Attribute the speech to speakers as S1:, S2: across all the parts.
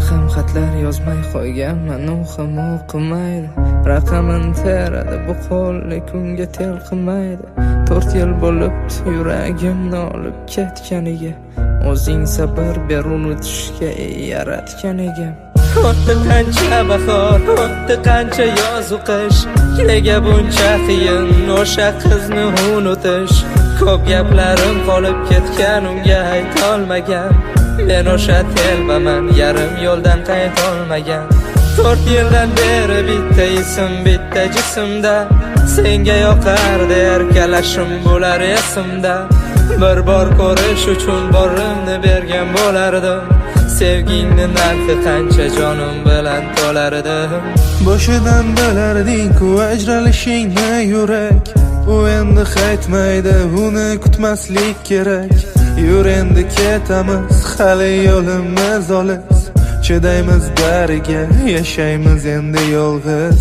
S1: ham xatlar yozmay qo'yganman, u ham o'qimaydi. Raqamini teradi bu qo'l, lekin unga tel qilmaydi. 4 yil bo'libdi yuragimni olib ketganiga. O'zing sabr ber unutishga yaratgan egam. O'tdi qancha bahor, o'tdi qancha yoz u qish. Nega buncha qiyin o'sha qizni unutish? Ko'p gaplarim qolib ketgan, unga aytolmagan. Men o'sha telbaman, yarim yo'ldan qaytolmagan. 4 yildan beri bitta ism, bitta jismda. Senga yoqardi erkalashim bo'lar esimda. Bir bor ko'rish uchun borimni bergan bo'lardim. Sevgingni narxi qancha jonim bilan to'lardim.
S2: Boshidan bilarding-ku ajralishingni yurak. U endi qaytmaydi, uni kutmaslik kerak. Yur endi ketamiz, hali yo'limiz olis. Chidaymiz bariga, yashaymiz endi yolg'iz.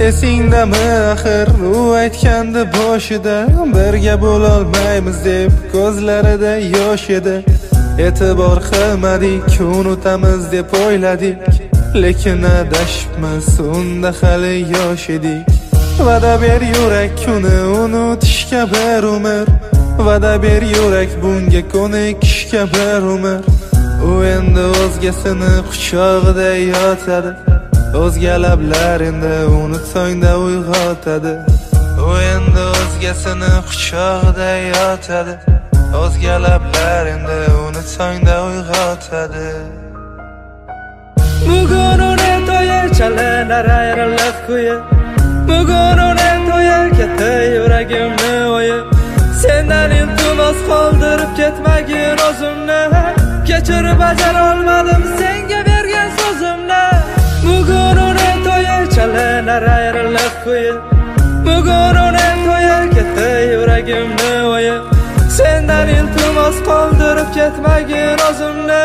S2: Esingdami axir u aytgandi boshida, birga bo'lolmaymiz deb ko'zlarida yosh edi. E'tibor qilmadik, unutamiz deb o'yladik, lekin adashibmiz, unda hali yosh edik. Va'da ber yurak uni unutishga bir umr, va'da ber yurak bunga ko'nikishga bir umr. U endi o'zgasini quchog'ida yotadi, o'zga lablar endi unutsangda uyg'otadi. U endi o'zgasini quchog'ida yotadi, o'zga lablar endi unutsangda uyg'otadi.
S1: Bugun uni to'yi chalinar ayriliq kuyi. Bugun uni to'yi katta yuragimni o'yi. Sendan iltimos qoldirib ketmagin o'zimni. Kechirib bajara olmadim senga bergan so'zimni. Bugun uni to'yi chalinar ayriliq kuyi. Bugun uni to'yi katta yuragimni o'yi. Sendan iltimos qoldirib ketmagin o'zimni.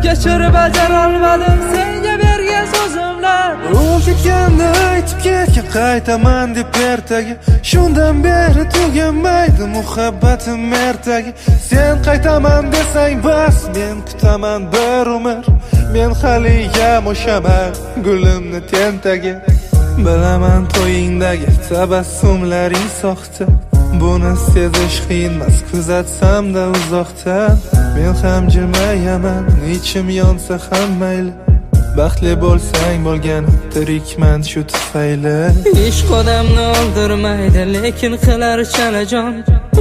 S1: Kechirib bajara olmadim senga bergan so'zimni.
S2: U ketganda aytib ketgan qaytaman deb ertaga. Shundan beri tugamaydi muhabbatim ertaga. Sen qaytaman desang bas, men kutaman bir umr. Men haliyam o'shaman, gulimni tentaga. Bilaman to'yingdagi tabassumlaring soxta. Buni sezish qiyinmas, kuzatsam-da uzoqdan. Men ham jilmayaman, ichim yonsa ham mayli. Baxtli bo'lsang bo'lgan, tirikman shu tufayli.
S1: Ishq odamni o'ldirmaydi, lekin qilar chalajon.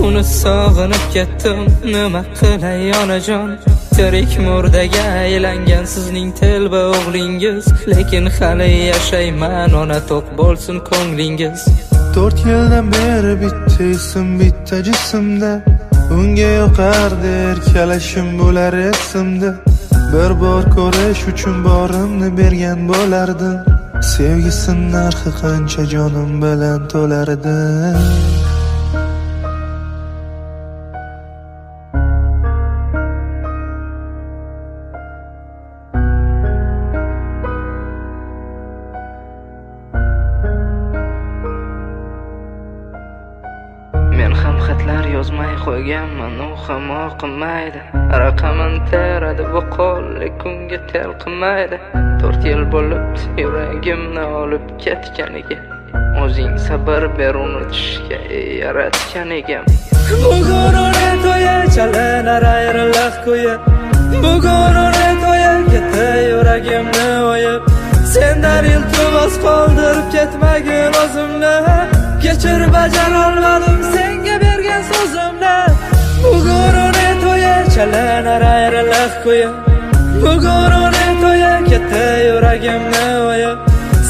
S1: Uni sog'inib ketdim, nima qilay onajon? Tirik murdaga aylangan sizning telba o'g'lingiz, lekin hali yashayman, ona to'q bo'lsin ko'nglingiz.
S2: 4 yildan beri bitta ism, bitta jismda. Unga yoqardi erkalashim bo'lar esimda. Bir bor ko'rish uchun borimni bergan bo'lardim. Sevgisin narxi qancha jonim bilan to'lardi.
S1: Men ham xatlar yozmay qo'yganman, u ham o'qimaydi. Raqamini teradi bu qo'l, lekin unga tel qilmaydi. 4 yil bo'libdi yuragimni olib ketganiga. O'zing sabr ber unutishga yaratgan egam. Bugun uni to'yi chalinar ayriliq kuyi. Bugun uni to'yi katta yuragimni o'yib. Sendan iltimos qoldirib ketmagin o'zimni. Kechirib bajara olmadim senga bergan so'zimni. Bugun uni to'yi chalinar ayriliq kuyi. Bugun uni to'yi katta yuragimni o'yib.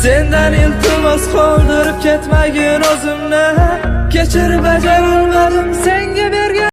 S1: Sendan iltimos qoldirib ketmagin o'zimni. Kechirib bajara olmadim senga bergan